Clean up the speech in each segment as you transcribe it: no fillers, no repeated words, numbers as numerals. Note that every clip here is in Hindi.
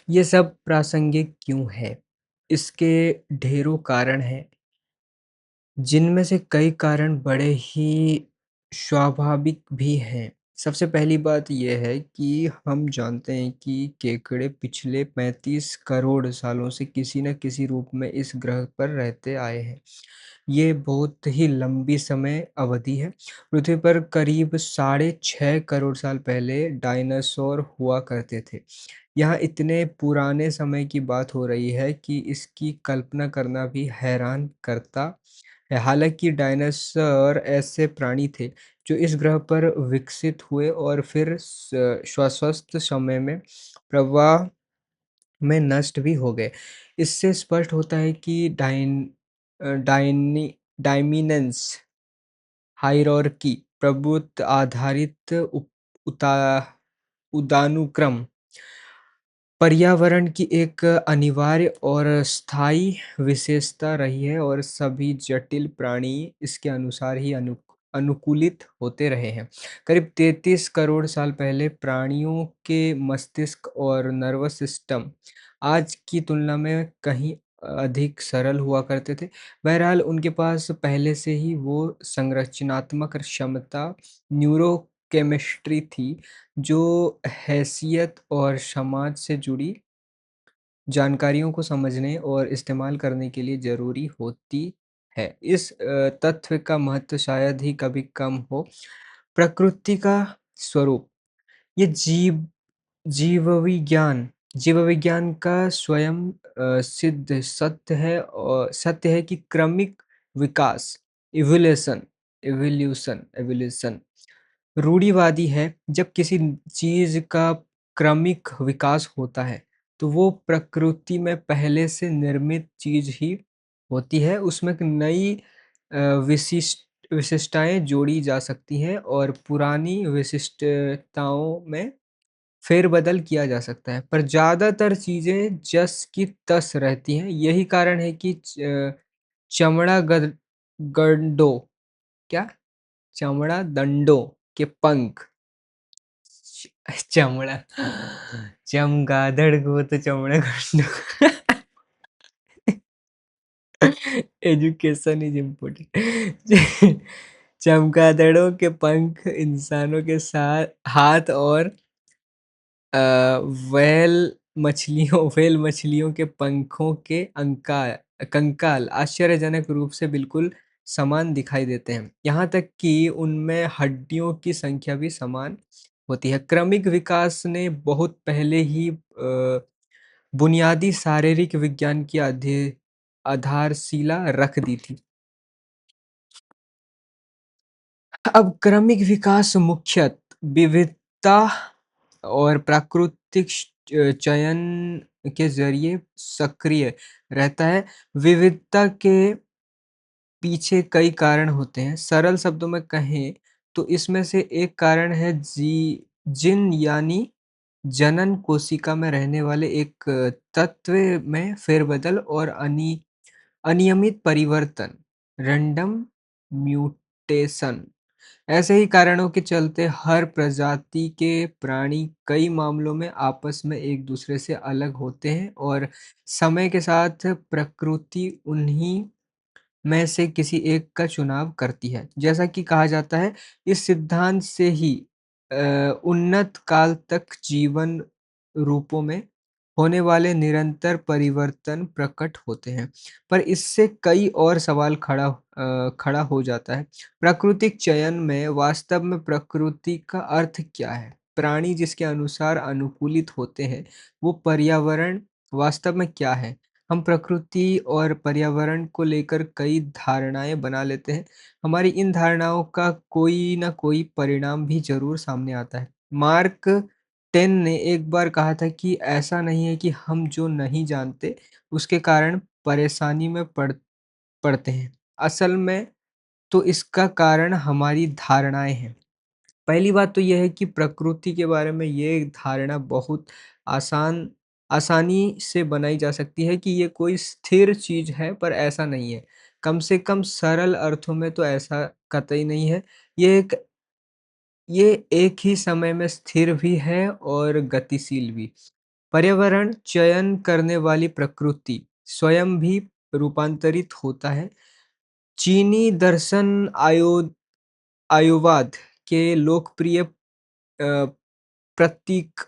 ये सब प्रासंगिक क्यों है? इसके ढेरों कारण हैं, जिनमें से कई कारण बड़े ही स्वाभाविक भी हैं। सबसे पहली बात ये है कि हम जानते हैं कि केकड़े पिछले 35 करोड़ सालों से किसी न किसी रूप में इस ग्रह पर रहते आए हैं। ये बहुत ही लंबी समय अवधि है। पृथ्वी पर करीब साढ़े 6 करोड़ साल पहले डायनासोर हुआ करते थे। यहाँ इतने पुराने समय की बात हो रही है कि इसकी कल्पना करना भी हैरान करता है। हालाँकि डायनासोर ऐसे प्राणी थे जो इस ग्रह पर विकसित हुए और फिर शाश्वत समय में प्रवाह में नष्ट भी हो गए। इससे स्पष्ट होता है कि डायमीनेंस हायरार्की प्रभुत्व आधारित उता उदानुक्रम पर्यावरण की एक अनिवार्य और स्थायी विशेषता रही है और सभी जटिल प्राणी इसके अनुसार ही अनुकूलित होते रहे हैं। करीब 33 करोड़ साल पहले प्राणियों के मस्तिष्क और नर्वस सिस्टम आज की तुलना में कहीं अधिक सरल हुआ करते थे। बहरहाल उनके पास पहले से ही वो संरचनात्मक क्षमता न्यूरोकेमिस्ट्री थी जो हैसियत और समाज से जुड़ी जानकारियों को समझने और इस्तेमाल करने के लिए ज़रूरी होती है। इस तथ्य का महत्व शायद ही कभी कम हो। प्रकृति का स्वरूप ये जीवविज्ञान जीवविज्ञान का स्वयं सिद्ध सत्य है कि क्रमिक विकास इवोल्यूशन इवोल्यूशन रूढ़िवादी है। जब किसी चीज़ का क्रमिक विकास होता है, तो वो प्रकृति में पहले से निर्मित चीज़ ही होती है। उसमें एक नई अ, विशिष्टताएँ जोड़ी जा सकती हैं और पुरानी विशिष्टताओं में फेरबदल किया जा सकता है, पर ज़्यादातर चीज़ें जस की तस रहती हैं। यही कारण है कि चमड़ा गड्ढों क्या? चमड़ा दंडों के पंख चमड़ा चमगादड़ को तो चमड़ा गड्ढों एजुकेशन इज़ इम्पोर्टेंट चमगादड़ों के पंख इंसानों के साथ हाथ और अ, व्हेल मछलियों के पंखों के कंकाल आश्चर्यजनक रूप से बिल्कुल समान दिखाई देते हैं। यहाँ तक कि उनमें हड्डियों की संख्या भी समान होती है। क्रमिक विकास ने बहुत पहले ही बुनियादी शारीरिक विज्ञान की आधारशिला रख दी थी। अब क्रमिक विकास मुख्यतः विविधता और प्राकृतिक चयन के ज़रिए सक्रिय रहता है। विविधता के पीछे कई कारण होते हैं। सरल शब्दों में कहें तो इसमें से एक कारण है जीन यानी जनन कोशिका में रहने वाले एक तत्व में फेरबदल और अनियमित परिवर्तन रैंडम म्यूटेशन। ऐसे ही कारणों के चलते हर प्रजाति के प्राणी कई मामलों में आपस में एक दूसरे से अलग होते हैं और समय के साथ प्रकृति उन्हीं में से किसी एक का चुनाव करती है। जैसा कि कहा जाता है, इस सिद्धांत से ही उन्नत काल तक जीवन रूपों में होने वाले निरंतर परिवर्तन प्रकट होते हैं। पर इससे कई और सवाल खड़ा हो जाता है। प्राकृतिक चयन में वास्तव में प्रकृति का अर्थ क्या है? प्राणी जिसके अनुसार अनुकूलित होते हैं, वो पर्यावरण वास्तव में क्या है? हम प्रकृति और पर्यावरण को लेकर कई धारणाएँ बना लेते हैं। हमारी इन धारणाओं का कोई न कोई परिणाम भी ज़रूर सामने आता है। मार्क टेन ने एक बार कहा था कि ऐसा नहीं है कि हम जो नहीं जानते, उसके कारण परेशानी में पड़ते हैं। असल में तो इसका कारण हमारी धारणाएँ हैं। पहली बात तो ये है कि प्रकृति के बारे में ये धारणा बहुत आसान आसानी से बनाई जा सकती है कि ये कोई स्थिर चीज़ है, पर ऐसा नहीं है। कम से कम सरल अर्थों में तो ऐसा कतई नहीं है। ये एक ये एक ही समय में स्थिर भी है और गतिशील भी। पर्यावरण चयन करने वाली प्रकृति स्वयं भी रूपांतरित होता है। चीनी दर्शन आयुवाद के लोकप्रिय प्रतीक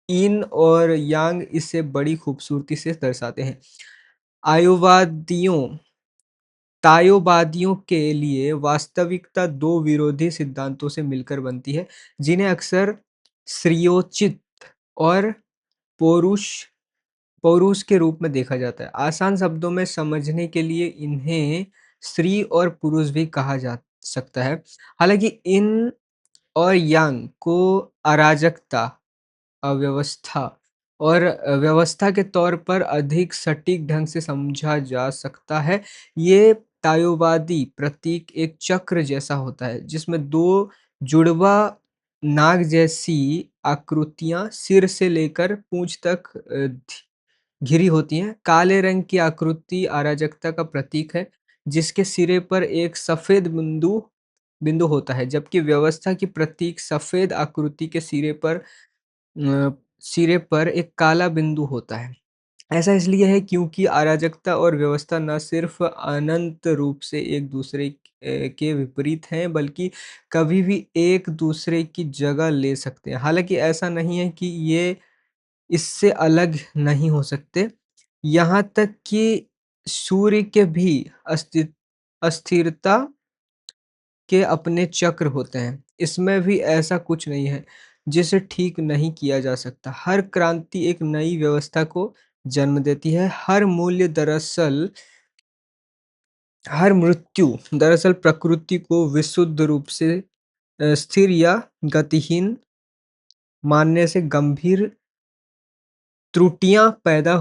यिन और यांग इसे बड़ी खूबसूरती से दर्शाते हैं। आयुवादियों ताओवादियों के लिए वास्तविकता 2 विरोधी सिद्धांतों से मिलकर बनती है, जिन्हें अक्सर श्रेयोचित और पौरुष पौरुष के रूप में देखा जाता है। आसान शब्दों में समझने के लिए इन्हें स्त्री और पुरुष भी कहा जा सकता है। हालाँकि इन और यांग को अराजकता, अव्यवस्था और व्यवस्था के तौर पर अधिक सटीक ढंग से समझा जा सकता है। ये ताओवादी प्रतीक एक चक्र जैसा होता है, जिसमें 2 जुड़वा नाग जैसी आकृतियाँ सिर से लेकर पूँछ तक घिरी होती हैं। काले रंग की आकृति अराजकता का प्रतीक है, जिसके सिरे पर एक सफ़ेद बिंदु बिंदु होता है, जबकि व्यवस्था की प्रतीक सफ़ेद आकृति के सिरे पर एक काला बिंदु होता है। ऐसा इसलिए है क्योंकि अराजकता और व्यवस्था न सिर्फ अनंत रूप से एक दूसरे के विपरीत हैं, बल्कि कभी भी एक दूसरे की जगह ले सकते हैं। हालाँकि ऐसा नहीं है कि ये इससे अलग नहीं हो सकते। यहाँ तक कि सूर्य के भी अस्थिरता के अपने चक्र होते हैं। इसमें भी ऐसा कुछ नहीं है, जिसे ठीक नहीं किया जा सकता। हर क्रांति एक नई व्यवस्था को जन्म देती है। हर मृत्यु दरअसल प्रकृति को विशुद्ध रूप से स्थिर या गतिहीन मानने से गंभीर त्रुटियाँ पैदा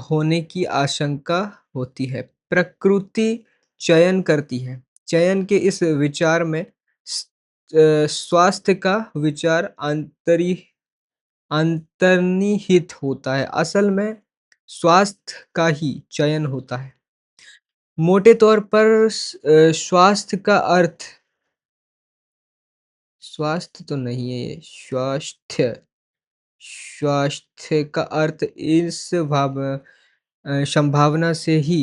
होने की आशंका होती है। प्रकृति चयन करती है। चयन के इस विचार में स्वास्थ्य का विचार अंतर्निहित होता है। असल में स्वास्थ्य का ही चयन होता है। मोटे तौर पर स्वास्थ्य तो नहीं है ये, स्वास्थ्य का अर्थ इस संभावना से ही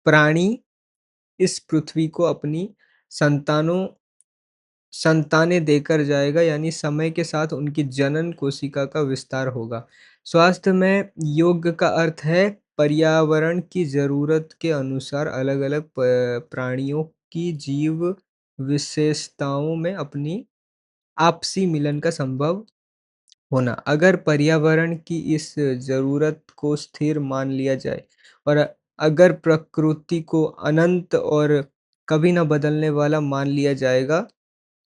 प्राणी इस पृथ्वी को अपनी संतानों संतानें देकर जाएगा, यानी समय के साथ उनकी जनन कोशिका का विस्तार होगा। स्वास्थ्य में योग का अर्थ है पर्यावरण की ज़रूरत के अनुसार अलग-अलग प्राणियों की जीव विशेषताओं में अपनी आपसी मिलन का संभव होना। अगर पर्यावरण की इस ज़रूरत को स्थिर मान लिया जाए और अगर प्रकृति को अनंत और कभी न बदलने वाला मान लिया जाएगा,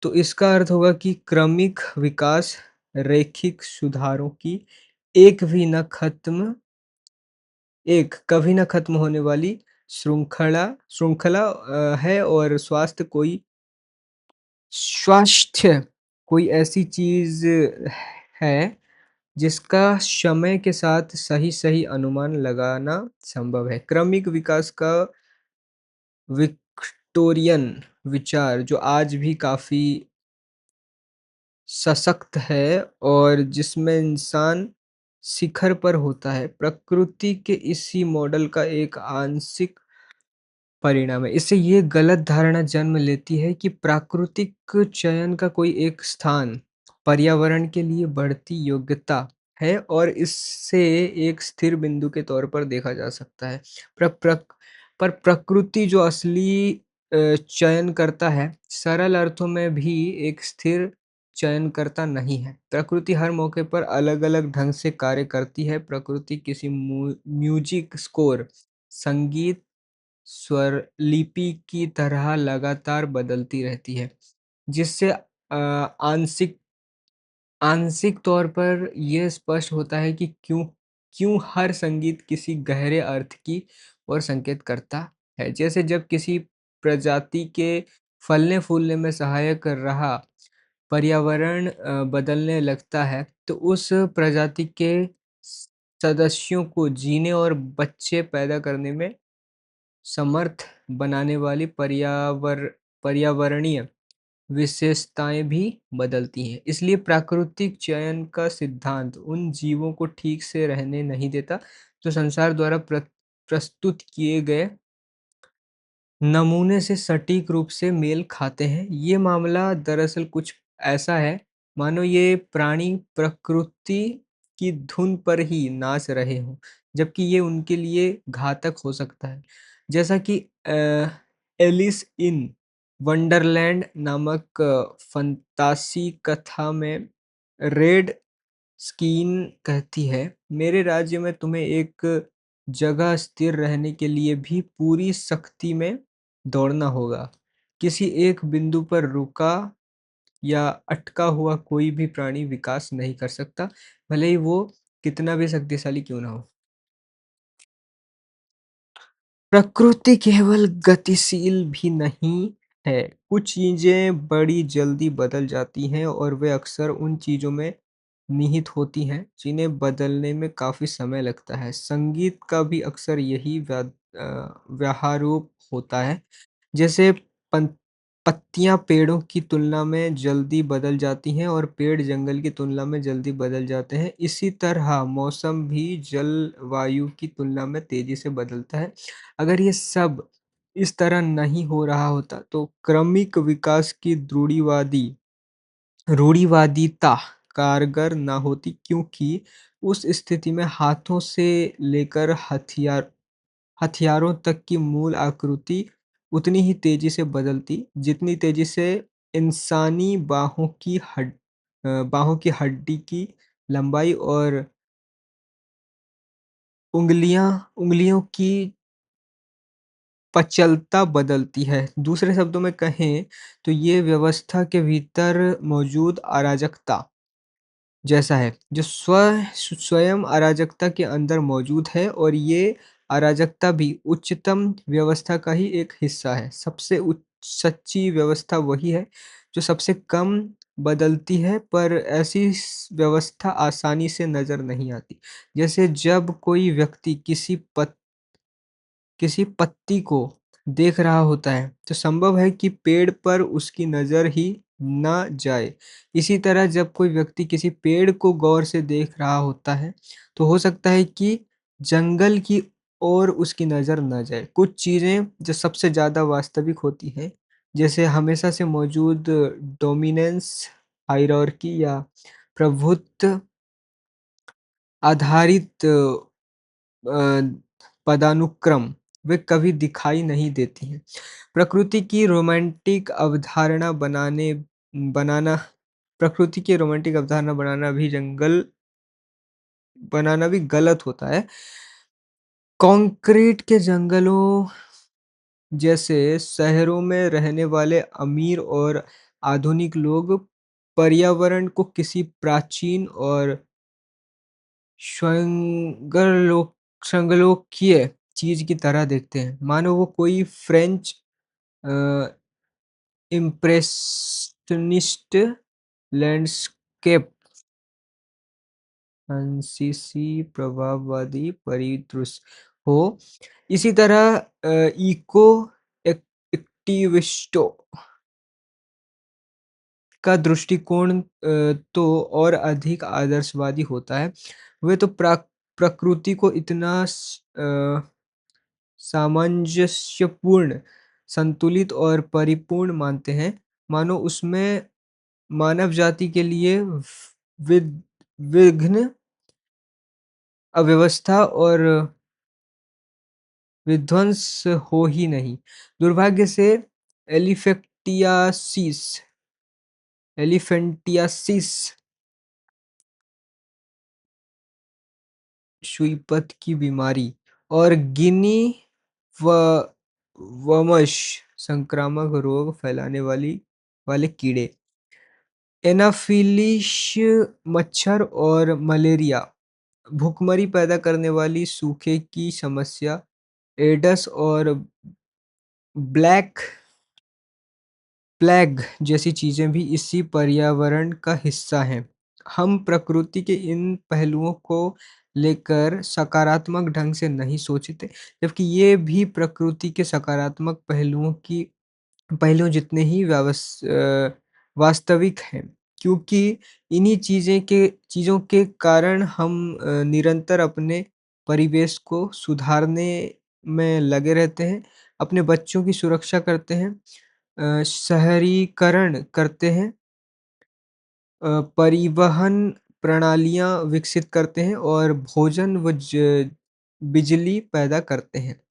तो इसका अर्थ होगा कि क्रमिक विकास, रैखिक सुधारों की एक भी न खत्म एक कभी न खत्म होने वाली श्रृंखला श्रृंखला है और स्वास्थ्य कोई ऐसी चीज़ है जिसका समय के साथ सही-सही अनुमान लगाना संभव है। क्रमिक विकास का विक्टोरियन विचार जो आज भी काफ़ी सशक्त है और जिसमें इंसान शिखर पर होता है, प्रकृति के इसी मॉडल का एक आंशिक परिणाम है। इससे ये गलत धारणा जन्म लेती है कि प्राकृतिक चयन का कोई एक स्थान पर्यावरण के लिए बढ़ती योग्यता है और इससे एक स्थिर बिंदु के तौर पर देखा जा सकता है। प्र प्रक पर प्रकृति जो असली चयन करता है, सरल अर्थों में भी एक स्थिर चयनकर्ता नहीं है। प्रकृति हर मौके पर अलग-अलग ढंग से कार्य करती है। प्रकृति किसी म्यूजिक स्कोर, संगीत स्वर लिपि की तरह लगातार बदलती रहती है, जिससे आंशिक आंशिक तौर पर यह स्पष्ट होता है कि क्यों क्यों हर संगीत किसी गहरे अर्थ की ओर संकेत करता है। जैसे जब किसी प्रजाति के फलने-फूलने में सहायक कर रहा पर्यावरण बदलने लगता है, तो उस प्रजाति के सदस्यों को जीने और बच्चे पैदा करने में समर्थ बनाने वाली पर्यावरणीय विशेषताएं भी बदलती हैं। इसलिए प्राकृतिक चयन का सिद्धांत उन जीवों को ठीक से रहने नहीं देता, जो संसार द्वारा प्रस्तुत किए गए नमूने से सटीक रूप से मेल खाते हैं। ये मामला दरअसल कुछ ऐसा है, मानो ये प्राणी प्रकृति की धुन पर ही नाच रहे हों, जबकि ये उनके लिए घातक हो सकता है। जैसा कि एलिस इन वंडरलैंड नामक फंतासी कथा में रेड स्कीन कहती है, मेरे राज्य में तुम्हें एक जगह स्थिर रहने के लिए भी पूरी सख्ती में दौड़ना होगा। किसी एक बिंदु पर रुका या अटका हुआ कोई भी प्राणी विकास नहीं कर सकता, भले ही वो कितना भी शक्तिशाली क्यों ना हो। प्रकृति केवल गतिशील भी नहीं है, कुछ चीजें बड़ी जल्दी बदल जाती हैं और वे अक्सर उन चीजों में निहित होती हैं जिन्हें बदलने में काफी समय लगता है। संगीत का भी अक्सर यही व्याहारूप होता है। जैसे पन पत्तियाँ पेड़ों की तुलना में जल्दी बदल जाती हैं और पेड़ जंगल की तुलना में जल्दी बदल जाते हैं। इसी तरह मौसम भी जलवायु की तुलना में तेज़ी से बदलता है। अगर ये सब इस तरह नहीं हो रहा होता तो क्रमिक विकास की रूढ़िवादिता कारगर ना होती, क्योंकि उस स्थिति में हाथों से लेकर हथियारों तक की मूल आकृति उतनी ही तेजी से बदलती, जितनी तेजी से इंसानी बाहों की हड्डी की लंबाई और उँगलियों की पचलता बदलती है। दूसरे शब्दों में कहें तो ये व्यवस्था के भीतर मौजूद अराजकता जैसा है, जो स्वयं अराजकता के अंदर मौजूद है, और ये अराजकता भी उच्चतम व्यवस्था का ही एक हिस्सा है। सबसे सच्ची व्यवस्था वही है जो सबसे कम बदलती है, पर ऐसी व्यवस्था आसानी से नजर नहीं आती। जैसे जब कोई व्यक्ति किसी पत्ती को देख रहा होता है, तो संभव है कि पेड़ पर उसकी नज़र ही ना जाए। इसी तरह जब कोई व्यक्ति किसी पेड़ को गौर से देख रहा होता है, तो हो सकता है कि जंगल की ओर उसकी नज़र ना जाए। कुछ चीज़ें जो सबसे ज़्यादा वास्तविक होती हैं, जैसे हमेशा से मौजूद डोमिनेंस हायरार्की या प्रभुत्व आधारित पदानुक्रम, वे कभी दिखाई नहीं देती हैं। प्रकृति की रोमांटिक अवधारणा बनाना प्रकृति की रोमांटिक अवधारणा बनाना भी गलत होता है। कंक्रीट के जंगलों जैसे शहरों में रहने वाले अमीर और आधुनिक लोग पर्यावरण को किसी प्राचीन और स्वयंगरलोक संगलोकीय चीज़ की तरह देखते हैं। मानो वो कोई फ्रेंच अ, इम्प्रेशनिस्ट लैंडस्केप फ्रांसीसी प्रभाववादी परिदृश्य हो। इसी तरह इको एक्टिविस्टों का दृष्टिकोण तो और अधिक आदर्शवादी होता है। वे तो प्रकृति को इतना सामंजस्यपूर्ण, संतुलित और परिपूर्ण मानते हैं, मानो उसमें मानव जाति के लिए विद विघ्न, अव्यवस्था और विध्वंस हो ही नहीं। दुर्भाग्य से एलिफेक्टियासिस एलिफेंटियासिस सुईपत की बीमारी और गिनी व वमश संक्रामक रोग फैलाने वाले कीड़े, एनाफिलिश मच्छर और मलेरिया, भुखमरी पैदा करने वाली सूखे की समस्या, एडस और ब्लैक प्लेग जैसी चीजें भी इसी पर्यावरण का हिस्सा हैं। हम प्रकृति के इन पहलुओं को लेकर सकारात्मक ढंग से नहीं सोचते, जबकि ये भी प्रकृति के सकारात्मक पहलुओं जितने ही वास्तविक हैं। क्योंकि इन्हीं चीज़ों के कारण हम निरंतर अपने परिवेश को सुधारने में लगे रहते हैं, अपने बच्चों की सुरक्षा करते हैं, शहरीकरण करते हैं, परिवहन प्रणालियाँ विकसित करते हैं और भोजन व ज बिजली पैदा करते हैं।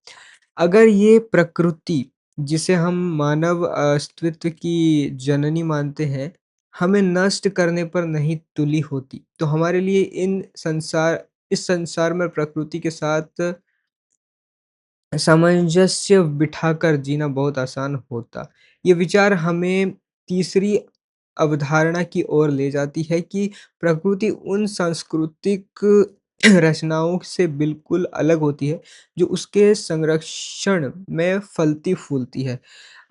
अगर ये प्रकृति, जिसे हम मानव अस्तित्व की जननी मानते हैं, हमें नष्ट करने पर नहीं तुली होती, तो हमारे लिए इस संसार में प्रकृति के साथ सामंजस्य बिठाकर जीना बहुत आसान होता। ये विचार हमें तीसरी अवधारणा की ओर ले जाती है कि प्रकृति उन सांस्कृतिक रचनाओं से बिल्कुल अलग होती है, जो उसके संरक्षण में फलती-फूलती है।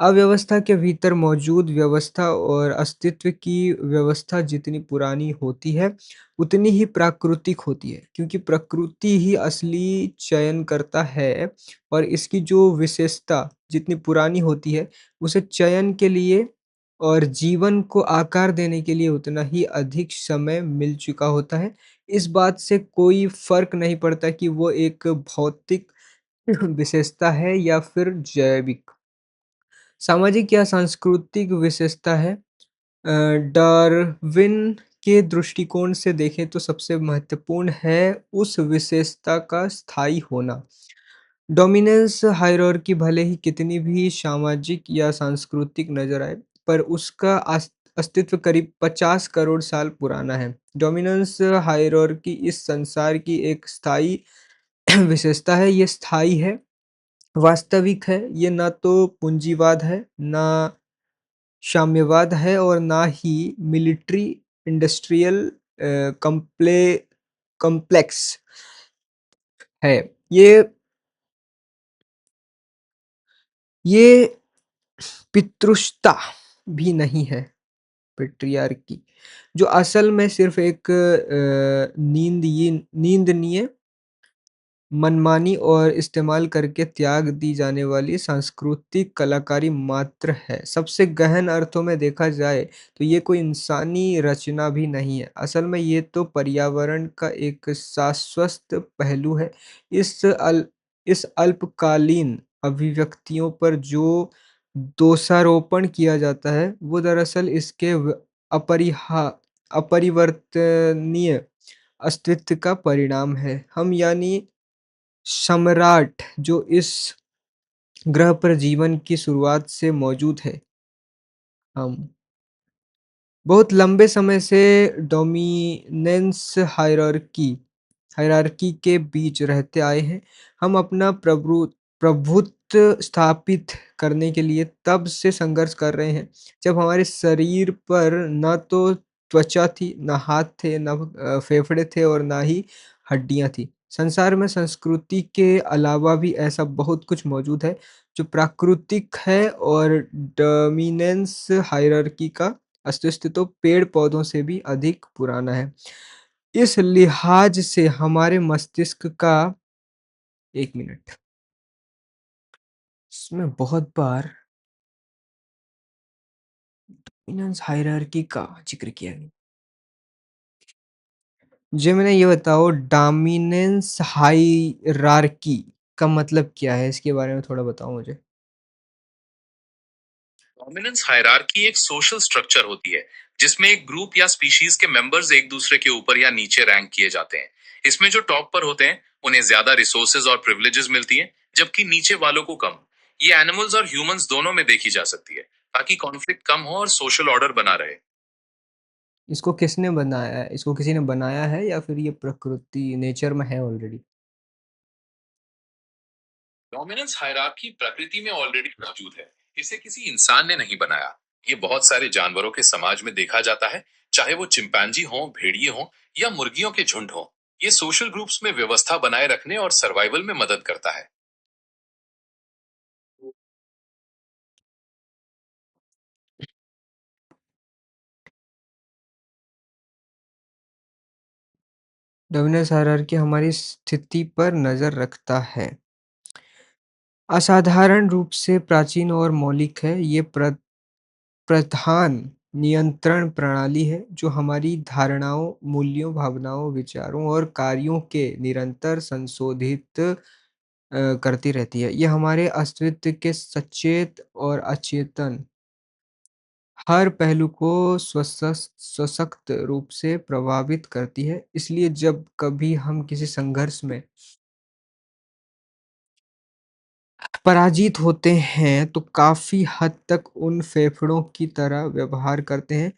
अव्यवस्था के भीतर मौजूद व्यवस्था और अस्तित्व की व्यवस्था जितनी पुरानी होती है, उतनी ही प्राकृतिक होती है, क्योंकि प्रकृति ही असली चयन करता है और इसकी जो विशेषता जितनी पुरानी होती है, उसे चयन के लिए और जीवन को आकार देने के लिए उतना ही अधिक समय मिल चुका होता है। इस बात से कोई फ़र्क नहीं पड़ता कि वो एक भौतिक विशेषता है या फिर जैविक, सामाजिक या सांस्कृतिक विशेषता है। डार्विन के दृष्टिकोण से देखें तो सबसे महत्वपूर्ण है उस विशेषता का स्थायी होना। डोमिनेंस हायरार्की भले ही कितनी भी सामाजिक या सांस्कृतिक नजर आए, पर उसका अस्तित्व करीब 50 करोड़ साल पुराना है। डोमिनेंस हायरार्की इस संसार की एक स्थायी विशेषता है, ये स्थायी है, वास्तविक है, ये ना तो पूंजीवाद है, ना साम्यवाद है और ना ही मिलिट्री इंडस्ट्रियल कॉम्प्लेक्स है। ये ये पितृसत्ता भी नहीं है, पैट्रियार्की, जो असल में सिर्फ़ एक नींदनीय, मनमानी और इस्तेमाल करके त्याग दी जाने वाली सांस्कृतिक कलाकारी मात्र है। सबसे गहन अर्थों में देखा जाए, तो ये कोई इंसानी रचना भी नहीं है। असल में ये तो पर्यावरण का एक शाश्वत पहलू है। इस अल इस अल्पकालीन अभिव्यक्तियों पर जो दोषारोपण किया जाता है, वो दरअसल इसके अपरिहा अपरिवर्तनीय अस्तित्व का परिणाम है। हम यानी सम्राट जो इस ग्रह पर जीवन की शुरुआत से मौजूद है, हम बहुत लंबे समय से डोमिनेंस हायरार्की के बीच रहते आए हैं। हम अपना प्रभुत्व स्थापित करने के लिए तब से संघर्ष कर रहे हैं, जब हमारे शरीर पर ना तो त्वचा थी, ना हाथ थे, ना फेफड़े थे और ना ही हड्डियाँ थी। संसार में संस्कृति के अलावा भी ऐसा बहुत कुछ मौजूद है, जो प्राकृतिक है और डोमिनेंस हायरार्की का अस्तित्व तो पेड़-पौधों से भी अधिक पुराना है। इस लिहाज से हमारे मस्तिष्क का 1 मिनट, इसमें बहुत बार डोमिनेंस हायरार्की का ज़िक्र किया गया। जी, मैंने ये बताओ डोमिनेंस हायरार्की का मतलब क्या है? इसके बारे में थोड़ा बताओ मुझे। डोमिनेंस हायरार्की एक सोशल स्ट्रक्चर होती है जिसमें एक ग्रुप या स्पीशीज के मेंबर्स एक दूसरे के ऊपर या नीचे रैंक किए जाते हैं। इसमें जो टॉप पर होते हैं उन्हें ज्यादा रिसोर्सेज और प्रिविलेजेस मिलती हैं, जबकि नीचे वालों को कम। ये एनिमल्स और ह्यूमंस दोनों में देखी जा सकती है, ताकि कॉन्फ्लिक्ट कम हो और सोशल ऑर्डर बना रहे। इसको किसने बनाया है? इसको किसी ने बनाया है या फिर ये प्रकृति नेचर में है ऑलरेडी? डोमिनेंस हायरार्की प्रकृति में ऑलरेडी मौजूद है, इसे किसी इंसान ने नहीं बनाया। ये बहुत सारे जानवरों के समाज में देखा जाता है, चाहे वो चिंपैंजी हो, भेड़िए हो या मुर्गियों के झुंड हो। ये सोशल ग्रुप्स में व्यवस्था बनाए रखने और सर्वाइवल में मदद करता है। डोमिनस हायरार्की हमारी स्थिति पर नज़र रखता है। असाधारण रूप से प्राचीन और मौलिक है। ये प्रधान नियंत्रण प्रणाली है जो हमारी धारणाओं, मूल्यों, भावनाओं, विचारों और कार्यों के निरंतर संशोधित करती रहती है। ये हमारे अस्तित्व के सचेत और अचेतन हर पहलू को सशक्त रूप से प्रभावित करती है। इसलिए जब कभी हम किसी संघर्ष में पराजित होते हैं, तो काफ़ी हद तक उन फेफड़ों की तरह व्यवहार करते हैं,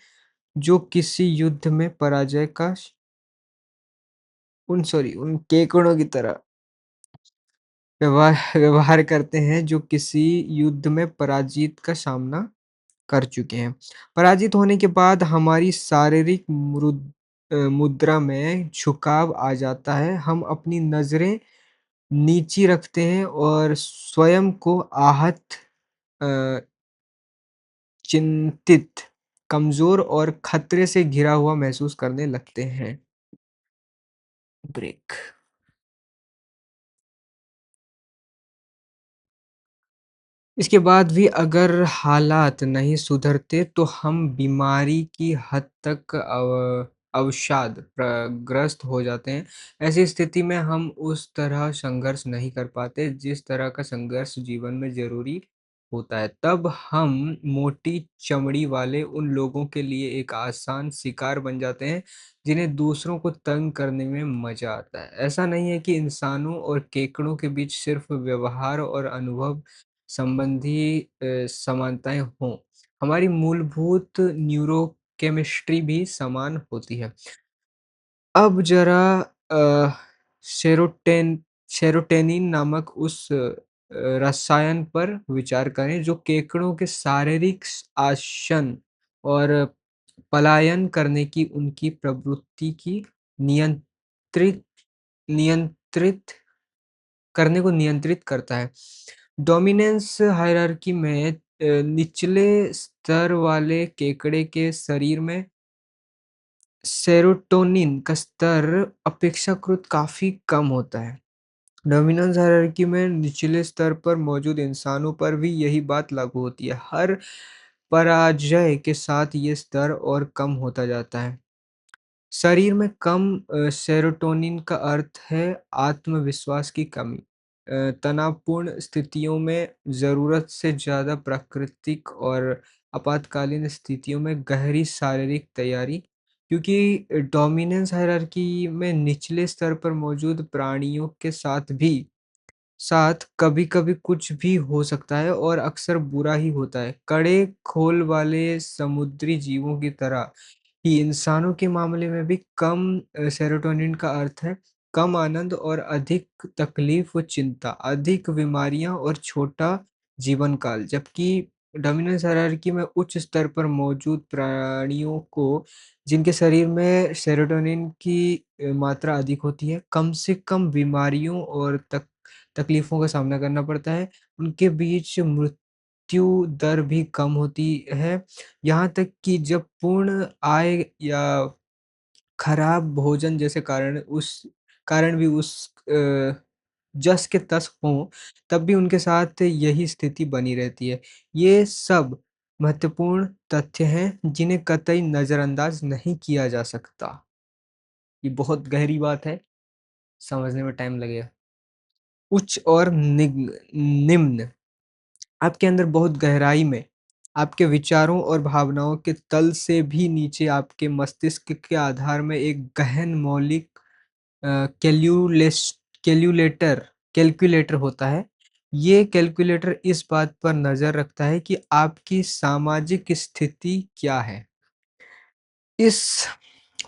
जो किसी युद्ध में पराजय का श उन केकड़ों की तरह व्यवहार व्यवहार करते हैं, जो किसी युद्ध में पराजित का सामना कर चुके हैं। पराजित होने के बाद हमारी शारीरिक मुद्रा में झुकाव आ जाता है। हम अपनी नज़रें नीची रखते हैं और स्वयं को आहत, अ, चिंतित, कमज़ोर और खतरे से घिरा हुआ महसूस करने लगते हैं। ब्रेक। इसके बाद भी अगर हालात नहीं सुधरते तो हम बीमारी की हद तक अवसाद ग्रस्त हो जाते हैं। ऐसी स्थिति में हम उस तरह संघर्ष नहीं कर पाते जिस तरह का संघर्ष जीवन में ज़रूरी होता है। तब हम मोटी चमड़ी वाले उन लोगों के लिए एक आसान शिकार बन जाते हैं जिन्हें दूसरों को तंग करने में मज़ा आता है। ऐसा नहीं है कि इंसानों और केकड़ों के बीच सिर्फ़ व्यवहार और अनुभव संबंधी समानताएँ हों, हमारी मूलभूत न्यूरोकेमिस्ट्री भी समान होती है। अब ज़रा अ, सेरोटेन सेरोटोनिन नामक उस रसायन पर विचार करें जो केकड़ों के शारीरिक आसन और पलायन करने की उनकी प्रवृत्ति की नियंत्रित नियंत्रित करने को नियंत्रित करता है। डोमिनेंस हायरार्की में निचले स्तर वाले केकड़े के शरीर में सेरोटोनिन का स्तर अपेक्षाकृत काफ़ी कम होता है। डोमिनेंस हायरार्की में निचले स्तर पर मौजूद इंसानों पर भी यही बात लागू होती है। हर पराजय के साथ ये स्तर और कम होता जाता है। शरीर में कम सेरोटोनिन का अर्थ है आत्मविश्वास की कमी। तनावपूर्ण स्थितियों में ज़रूरत से ज़्यादा प्राकृतिक और आपातकालीन स्थितियों में गहरी शारीरिक तैयारी, क्योंकि डोमिनेंस हायरार्की में निचले स्तर पर मौजूद प्राणियों के साथ कभी-कभी कुछ भी हो सकता है और अक्सर बुरा ही होता है। कड़े खोल वाले समुद्री जीवों की तरह ही इंसानों के मामले में भी कम सेरोटोनिन का अर्थ है कम आनंद और अधिक तकलीफ व चिंता, अधिक बीमारियां और छोटा जीवन काल। जबकि डोमिनेंस हायरार्की में उच्च स्तर पर मौजूद प्राणियों को जिनके शरीर में सेरोटोनिन की मात्रा अधिक होती है, कम से कम बीमारियों और तकलीफों का सामना करना पड़ता है। उनके बीच मृत्यु दर भी कम होती है। यहाँ तक कि जब पूर्ण आय या खराब भोजन जैसे कारण भी उस जस के तस हों, तब भी उनके साथ यही स्थिति बनी रहती है। ये सब महत्वपूर्ण तथ्य हैं, जिन्हें कतई नज़रअंदाज नहीं किया जा सकता। ये बहुत गहरी बात है, समझने में टाइम लगेगा। उच्च और निम्न आपके अंदर बहुत गहराई में, आपके विचारों और भावनाओं के तल से भी नीचे आपके मस्तिष्क के आधार में एक गहन मौलिक अ, कैल्युलेस कैलकुलेटर होता है। ये कैलकुलेटर इस बात पर नज़र रखता है कि आपकी सामाजिक स्थिति क्या है। इस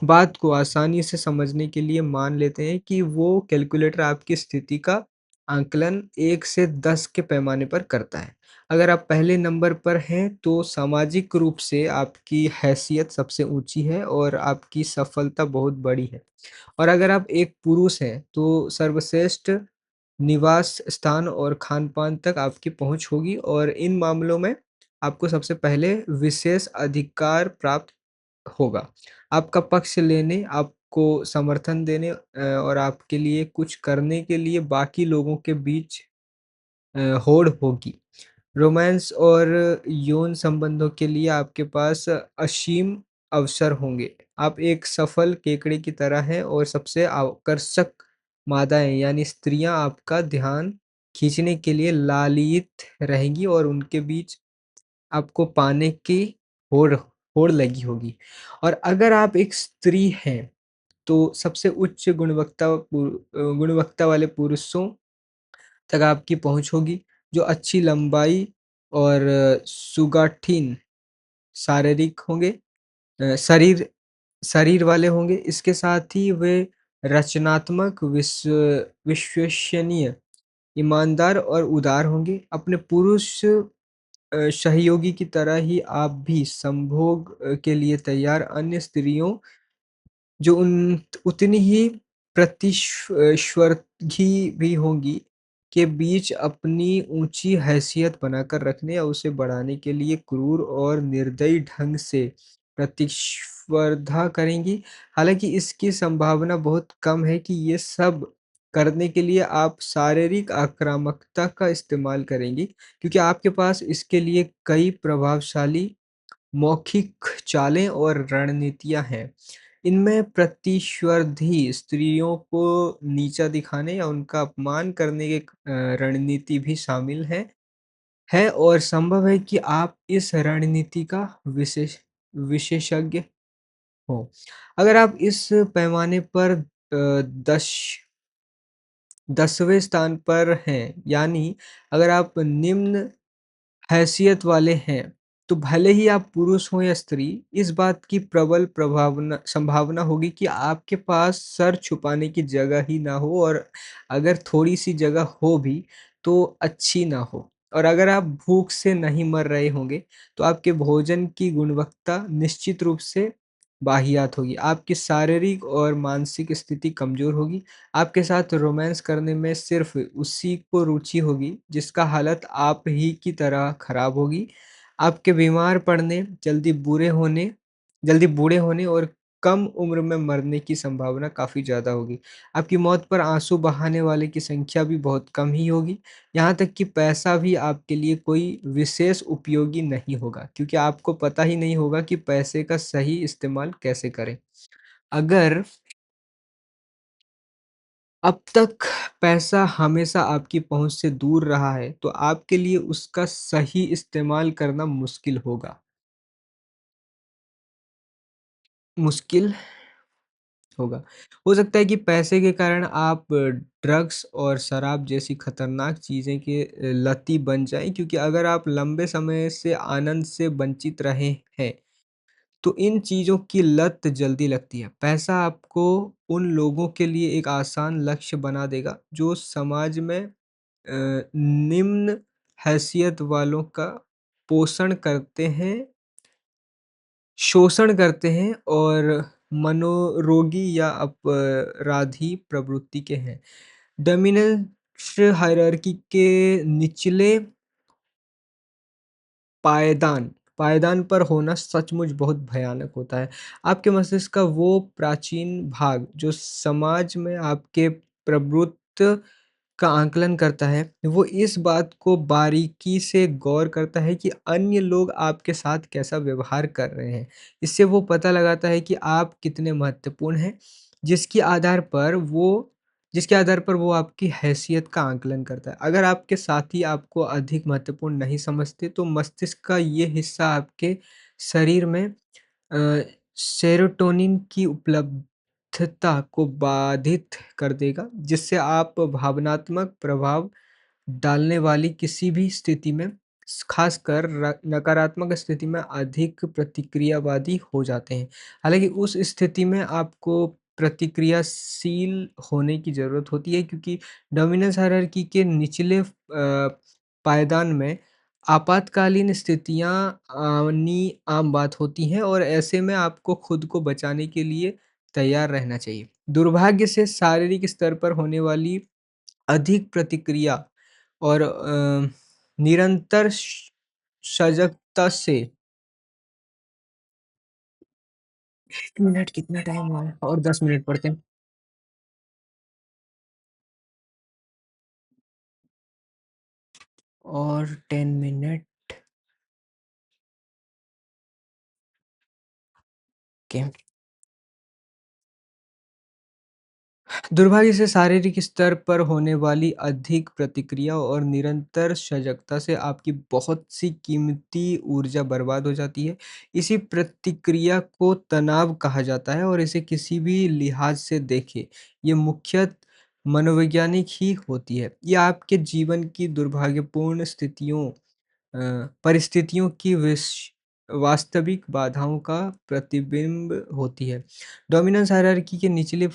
बात को आसानी से समझने के लिए मान लेते हैं कि वो कैलकुलेटर आपकी स्थिति का आंकलन 1 से 10 के पैमाने पर करता है। अगर आप पहले नंबर पर हैं, तो सामाजिक रूप से आपकी हैसियत सबसे ऊँची है और आपकी सफलता बहुत बड़ी है। और अगर आप एक पुरुष हैं, तो सर्वश्रेष्ठ निवास स्थान और खान-पान तक आपकी पहुँच होगी और इन मामलों में आपको सबसे पहले विशेष अधिकार प्राप्त होगा। आपका पक्ष लेने, आपको आपको समर्थन देने और आपके लिए कुछ करने के लिए बाकी लोगों के बीच होड़ होगी। रोमांस और यौन संबंधों के लिए आपके पास असीम अवसर होंगे। आप एक सफल केकड़े की तरह हैं और सबसे आकर्षक मादाएँ यानी स्त्रियाँ आपका ध्यान खींचने के लिए लालित रहेंगी और उनके बीच आपको पाने की होड़ होड़ लगी होगी। और अगर आप एक स्त्री हैं, तो सबसे उच्च गुणवत्ता वाले पुरुषों तक आपकी पहुँच होगी, जो अच्छी लंबाई और सुगठित शारीरिक होंगे अ, शरीर शरीर वाले होंगे। इसके साथ ही वे रचनात्मक, विश्वसनीय, ईमानदार और उदार होंगे। अपने पुरुष सहयोगी की तरह ही आप भी संभोग के लिए तैयार अन्य स्त्रियों जो उतनी ही प्रतिस्पर्धी भी होंगी, के बीच अपनी ऊँची हैसियत बनाकर रखने या उसे बढ़ाने के लिए क्रूर और निर्दयी ढंग से प्रतिस्पर्धा करेंगी। हालाँकि इसकी संभावना बहुत कम है कि ये सब करने के लिए आप शारीरिक आक्रामकता का इस्तेमाल करेंगी, क्योंकि आपके पास इसके लिए कई प्रभावशाली मौखिक चालें और रणनीतियाँ हैं। इनमें प्रतिस्पर्धी स्त्रियों को नीचा दिखाने या उनका अपमान करने की रणनीति भी शामिल है और संभव है कि आप इस रणनीति का विशेषज्ञ हों। अगर आप इस पैमाने पर 10वें स्थान पर हैं, यानी अगर आप निम्न हैसियत वाले हैं, तो भले ही आप पुरुष हों या स्त्री, इस बात की प्रबल संभावना होगी कि आपके पास सर छुपाने की जगह ही ना हो और अगर थोड़ी-सी जगह हो भी, तो अच्छी ना हो। और अगर आप भूख से नहीं मर रहे होंगे, तो आपके भोजन की गुणवत्ता निश्चित रूप से वाहियात होगी। आपकी शारीरिक और मानसिक स्थिति कमज़ोर होगी। आपके साथ रोमांस करने में सिर्फ़ उसी को रुचि होगी, जिसका हालत आप ही की तरह खराब होगी। आपके बीमार पड़ने, जल्दी बूढ़े होने और कम उम्र में मरने की संभावना काफ़ी ज़्यादा होगी। आपकी मौत पर आँसू बहाने वाले की संख्या भी बहुत कम ही होगी। यहाँ तक कि पैसा भी आपके लिए कोई विशेष उपयोगी नहीं होगा, क्योंकि आपको पता ही नहीं होगा कि पैसे का सही इस्तेमाल कैसे करें। अगर अब तक पैसा हमेशा आपकी पहुँच से दूर रहा है, तो आपके लिए उसका सही इस्तेमाल करना मुश्किल होगा। हो सकता है कि पैसे के कारण आप ड्रग्स और शराब जैसी खतरनाक चीज़ें के लती बन जाएँ, क्योंकि अगर आप लंबे समय से आनंद से वंचित रहे हैं, तो इन चीज़ों की लत जल्दी लगती है। पैसा आपको उन लोगों के लिए एक आसान लक्ष्य बना देगा, जो समाज में निम्न हैसियत वालों का पोषण करते हैं शोषण करते हैं और मनोरोगी या अपराधी प्रवृत्ति के हैं। डोमिनेंस हायरार्की के निचले पायदान पायदान पर होना सचमुच बहुत भयानक होता है। आपके मस्तिष्क का वो प्राचीन भाग जो समाज में आपके प्रभुत्व का आकलन करता है, वो इस बात को बारीकी से गौर करता है कि अन्य लोग आपके साथ कैसा व्यवहार कर रहे हैं। इससे वो पता लगाता है कि आप कितने महत्वपूर्ण हैं, जिसके आधार पर वो जिसके आधार पर वो आपकी हैसियत का आकलन करता है। अगर आपके साथी आपको अधिक महत्वपूर्ण नहीं समझते, तो मस्तिष्क का ये हिस्सा आपके शरीर में सेरोटोनिन की उपलब्धता को बाधित कर देगा, जिससे आप भावनात्मक प्रभाव डालने वाली किसी भी स्थिति में खासकर नकारात्मक स्थिति में अधिक प्रतिक्रियावादी हो जाते हैं। हालाँकि उस स्थिति में आपको प्रतिक्रियाशील होने की ज़रूरत होती है, क्योंकि डोमिनेंस हायरार्की के निचले पायदान में आपातकालीन स्थितियाँ आनी आम बात होती हैं और ऐसे में आपको खुद को बचाने के लिए तैयार रहना चाहिए। दुर्भाग्य से शारीरिक स्तर पर होने वाली अधिक प्रतिक्रिया और निरंतर सजगता से 1 मिनट कितना टाइम हुआ है? और 10 मिनट पड़ते हैं। और 10 मिनट के। दुर्भाग्य से शारीरिक स्तर पर होने वाली अधिक प्रतिक्रिया और निरंतर सजगता से आपकी बहुत सी कीमती ऊर्जा बर्बाद हो जाती है। इसी प्रतिक्रिया को तनाव कहा जाता है और इसे किसी भी लिहाज से देखें, ये मुख्यतः मनोवैज्ञानिक ही होती है। ये आपके जीवन की दुर्भाग्यपूर्ण परिस्थितियों की वास्तविक बाधाओं का प्रतिबिंब होती है। डोमिनेंस हायरार्की के निचले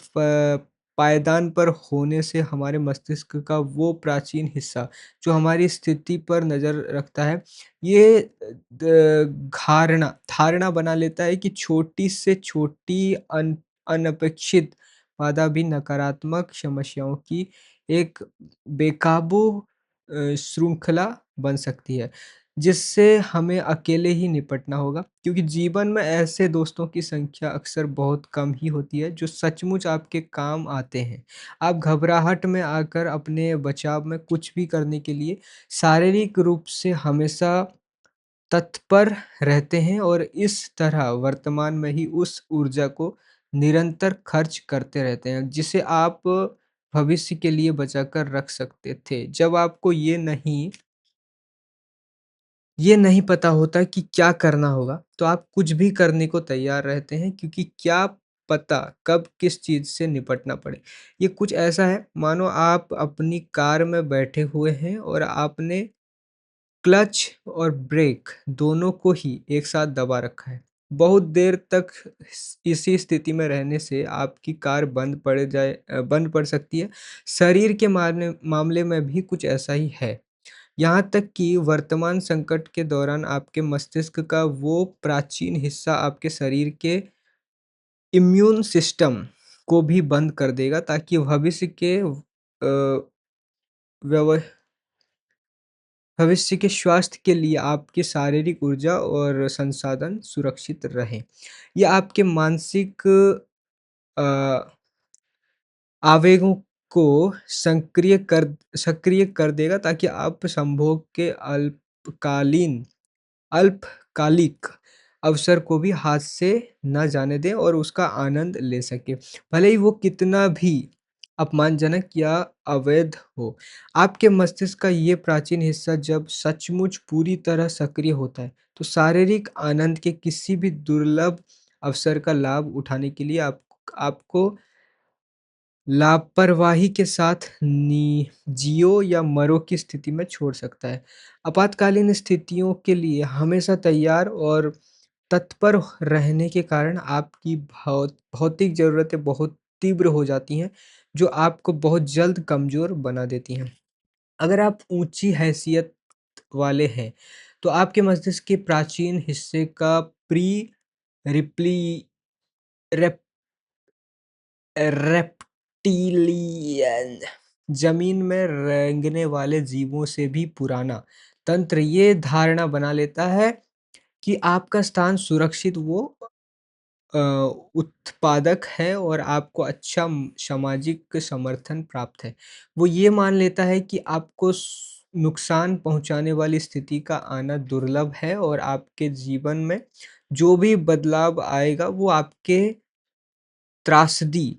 पायदान पर होने से हमारे मस्तिष्क का वो प्राचीन हिस्सा जो हमारी स्थिति पर नज़र रखता है, ये धारणा बना लेता है कि छोटी से छोटी अनपेक्षित बाधा भी नकारात्मक समस्याओं की एक बेकाबू श्रृंखला बन सकती है, जिससे हमें अकेले ही निपटना होगा, क्योंकि जीवन में ऐसे दोस्तों की संख्या अक्सर बहुत कम ही होती है जो सचमुच आपके काम आते हैं। आप घबराहट में आकर अपने बचाव में कुछ भी करने के लिए शारीरिक रूप से हमेशा तत्पर रहते हैं और इस तरह वर्तमान में ही उस ऊर्जा को निरंतर खर्च करते रहते हैं जिसे आप भविष्य के लिए बचाकर रख सकते थे। जब आपको ये नहीं पता होता कि क्या करना होगा, तो आप कुछ भी करने को तैयार रहते हैं, क्योंकि क्या पता कब किस चीज़ से निपटना पड़े। ये कुछ ऐसा है मानो आप अपनी कार में बैठे हुए हैं और आपने क्लच और ब्रेक दोनों को ही एक साथ दबा रखा है। बहुत देर तक इसी स्थिति में रहने से आपकी कार बंद पड़ सकती है। शरीर के मामले में भी कुछ ऐसा ही है। यहाँ तक कि वर्तमान संकट के दौरान आपके मस्तिष्क का वो प्राचीन हिस्सा आपके शरीर के इम्यून सिस्टम को भी बंद कर देगा, ताकि व्यव भविष्य के स्वास्थ्य के लिए आपकी शारीरिक ऊर्जा और संसाधन सुरक्षित रहें। ये आपके मानसिक अ, आवेगों को सक्रिय कर देगा, ताकि आप संभोग के अल्पकालिक अवसर को भी हाथ से ना जाने दें और उसका आनंद ले सकें, भले ही वो कितना भी अपमानजनक या अवैध हो। आपके मस्तिष्क का ये प्राचीन हिस्सा जब सचमुच पूरी तरह सक्रिय होता है, तो शारीरिक आनंद के किसी भी दुर्लभ अवसर का लाभ उठाने के लिए आपको लापरवाही के साथ जियो या मरो की स्थिति में छोड़ सकता है। आपातकालीन स्थितियों के लिए हमेशा तैयार और तत्पर रहने के कारण आपकी भौतिक ज़रूरतें बहुत तीव्र हो जाती हैं, जो आपको बहुत जल्द कमज़ोर बना देती हैं। अगर आप ऊँची हैसियत वाले हैं, तो आपके मस्तिष्क के प्राचीन हिस्से का प्री रिप्ली रेप रेप्टिलियन जमीन में रेंगने वाले जीवों से भी पुराना तंत्र ये धारणा बना लेता है कि आपका स्थान सुरक्षित अ, उत्पादक है और आपको अच्छा सामाजिक समर्थन प्राप्त है। वो ये मान लेता है कि आपको नुकसान पहुंचाने वाली स्थिति का आना दुर्लभ है और आपके जीवन में जो भी बदलाव आएगा वो त्रासदी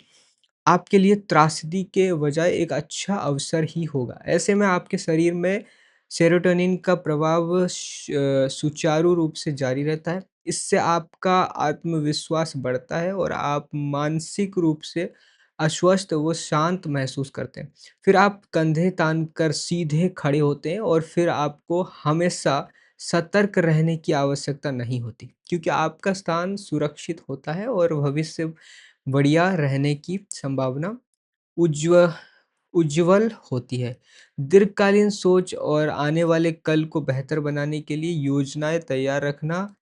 आपके लिए त्रासदी के बजाय एक अच्छा अवसर ही होगा। ऐसे में आपके शरीर में सेरोटोनिन का प्रभाव सुचारू रूप से जारी रहता है। इससे आपका आत्मविश्वास बढ़ता है और आप मानसिक रूप से अस्वस्थ व शांत महसूस करते हैं। फिर आप कंधे तान कर सीधे खड़े होते हैं और फिर आपको हमेशा सतर्क रहने की आवश्यकता नहीं होती, क्योंकि आपका स्थान सुरक्षित होता है और भविष्य बढ़िया रहने की संभावना उज्ज्व उज्ज्वल होती है। दीर्घकालीन सोच और आने वाले कल को बेहतर बनाने के लिए योजनाएँ तैयार रखना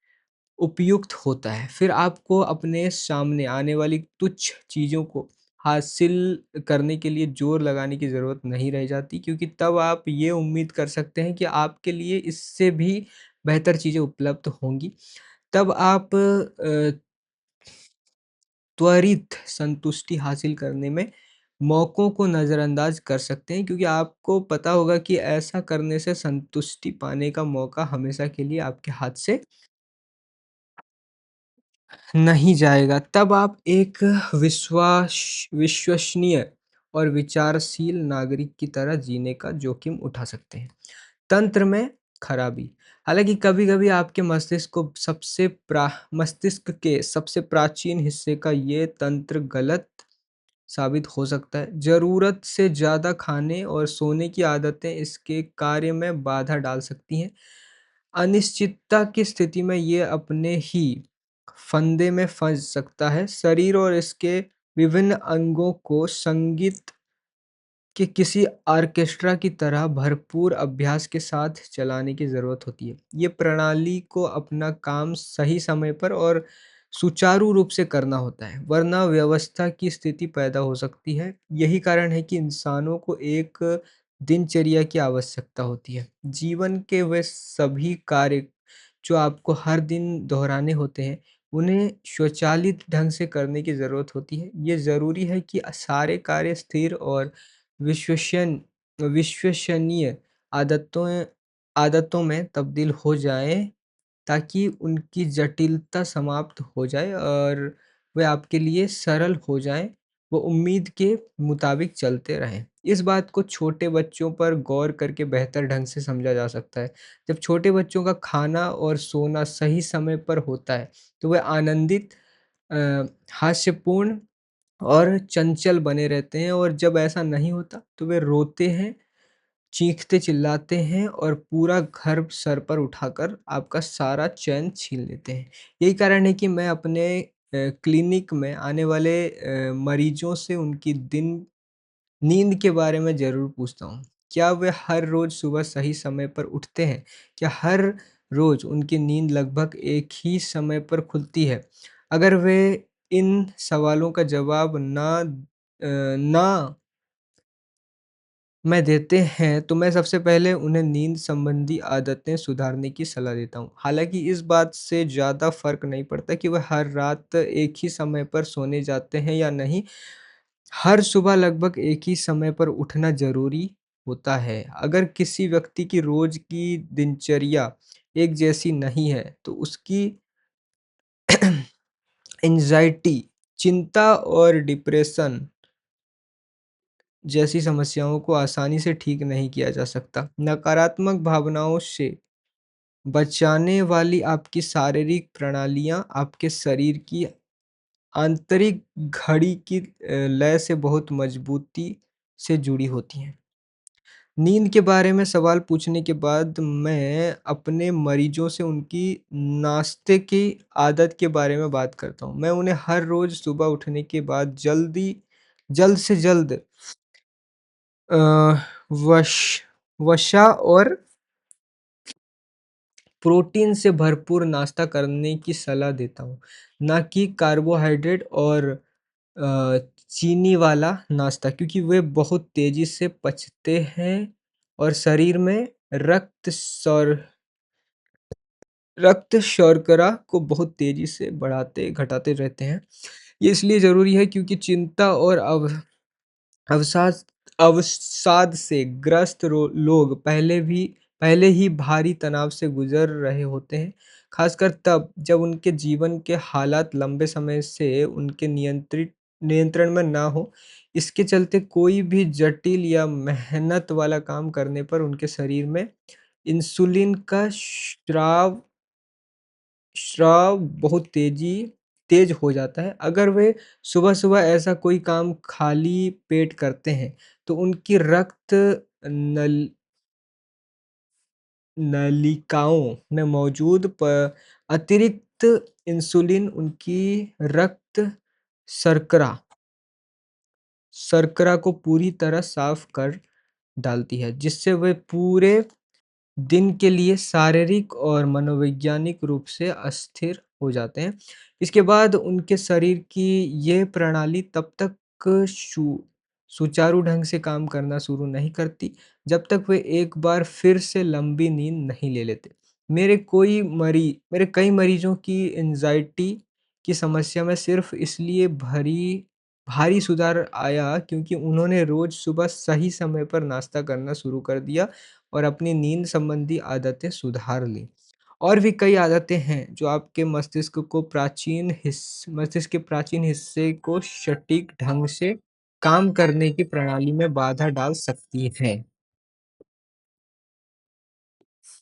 उपयुक्त होता है। फिर आपको अपने सामने आने वाली तुच्छ चीज़ों को हासिल करने के लिए ज़ोर लगाने की ज़रूरत नहीं रह जाती, क्योंकि तब आप ये उम्मीद कर सकते हैं कि आपके लिए इससे भी बेहतर चीज़ें उपलब्ध होंगी। तब आप त्वरित संतुष्टि हासिल करने में मौकों को नज़रअंदाज कर सकते हैं, क्योंकि आपको पता होगा कि ऐसा करने से संतुष्टि पाने का मौका हमेशा के लिए आपके हाथ से नहीं जाएगा। तब आप एक विश्वसनीय और विचारशील नागरिक की तरह जीने का जोखिम उठा सकते हैं। तंत्र में खराबी। हालाँकि कभी-कभी आपके मस्तिष्क के सबसे प्राचीन हिस्से का ये तंत्र गलत साबित हो सकता है। ज़रूरत से ज़्यादा खाने और सोने की आदतें इसके कार्य में बाधा डाल सकती हैं। अनिश्चितता की स्थिति में ये अपने ही फंदे में फँस सकता है। शरीर और इसके विभिन्न अंगों को संगीत कि किसी ऑर्केस्ट्रा की तरह भरपूर अभ्यास के साथ चलाने की ज़रूरत होती है। ये प्रणाली को अपना काम सही समय पर और सुचारू रूप से करना होता है, वरना व्यवस्था की स्थिति पैदा हो सकती है। यही कारण है कि इंसानों को एक दिनचर्या की आवश्यकता होती है। जीवन के वे सभी कार्य जो आपको हर दिन दोहराने होते हैं, उन्हें स्वचालित ढंग से करने की ज़रूरत होती है। ये ज़रूरी है कि सारे कार्य स्थिर और विश्वसनीय आदतों आदतों में तब्दील हो जाएँ, ताकि उनकी जटिलता समाप्त हो जाए और वे आपके लिए सरल हो जाएँ, वो उम्मीद के मुताबिक चलते रहें। इस बात को छोटे बच्चों पर गौर करके बेहतर ढंग से समझा जा सकता है। जब छोटे बच्चों का खाना और सोना सही समय पर होता है, तो वे आनंदित, हास्यपूर्ण और चंचल बने रहते हैं, और जब ऐसा नहीं होता तो वे रोते हैं, चीखते-चिल्लाते हैं और पूरा घर सर पर उठाकर आपका सारा चैन छीन लेते हैं। यही कारण है कि मैं अपने क्लिनिक में आने वाले मरीजों से उनकी दिन नींद के बारे में ज़रूर पूछता हूँ। क्या वे हर रोज़ सुबह सही समय पर उठते हैं? क्या हर रोज़ उनकी नींद लगभग एक ही समय पर खुलती है? अगर वे इन सवालों का जवाब ना मैं देते हैं, तो मैं सबसे पहले उन्हें नींद संबंधी आदतें सुधारने की सलाह देता हूँ। हालाँकि इस बात से ज़्यादा फ़र्क नहीं पड़ता कि वह हर रात एक ही समय पर सोने जाते हैं या नहीं। हर सुबह लगभग एक ही समय पर उठना ज़रूरी होता है। अगर किसी व्यक्ति की रोज़ की दिनचर्या एक जैसी नहीं है, तो उसकी एंग्ज़ायटी, चिंता और डिप्रेशन जैसी समस्याओं को आसानी से ठीक नहीं किया जा सकता। नकारात्मक भावनाओं से बचाने वाली आपकी शारीरिक प्रणालियाँ आपके शरीर की आंतरिक घड़ी की लय से बहुत मजबूती से जुड़ी होती हैं। नींद के बारे में सवाल पूछने के बाद मैं अपने मरीजों से उनकी नाश्ते की आदत के बारे में बात करता हूँ। मैं उन्हें हर रोज़ सुबह उठने के बाद जल्द से जल्द अ, वश वसा और प्रोटीन से भरपूर नाश्ता करने की सलाह देता हूँ, ना कि कार्बोहाइड्रेट और चीनी वाला नाश्ता, क्योंकि वे बहुत तेज़ी से पचते हैं और शरीर में रक्त शर रक्त शर्करा को बहुत तेज़ी से बढ़ाते घटाते रहते हैं। ये इसलिए ज़रूरी है क्योंकि चिंता और अवसाद अवसाद से ग्रस्त लोग पहले ही भारी तनाव से गुजर रहे होते हैं, खासकर तब जब उनके जीवन के हालात लंबे समय से उनके नियंत्रण में ना हो। इसके चलते कोई भी जटिल या मेहनत वाला काम करने पर उनके शरीर में इंसुलिन का स्राव बहुत तेज हो जाता है। अगर वे सुबह-सुबह ऐसा कोई काम खाली पेट करते हैं, तो उनकी रक्त नल नलिकाओं में मौजूद अतिरिक्त इंसुलिन उनकी रक्त शर्करा शर्करा को पूरी तरह साफ कर डालती है, जिससे वे पूरे दिन के लिए शारीरिक और मनोवैज्ञानिक रूप से अस्थिर हो जाते हैं। इसके बाद उनके शरीर की ये प्रणाली तब तक सु सुचारू ढंग से काम करना शुरू नहीं करती, जब तक वे एक बार फिर से लंबी नींद नहीं ले लेते। मेरे कई मरीजों की एंग्ज़ायटी की समस्या में सिर्फ़ इसलिए भारी सुधार आया क्योंकि उन्होंने रोज़ सुबह सही समय पर नाश्ता करना शुरू कर दिया और अपनी नींद संबंधी आदतें सुधार लीं। और भी कई आदतें हैं जो आपके मस्तिष्क के प्राचीन हिस्से को सटीक ढंग से काम करने की प्रणाली में बाधा डाल सकती हैं।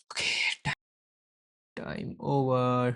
Okay, time over.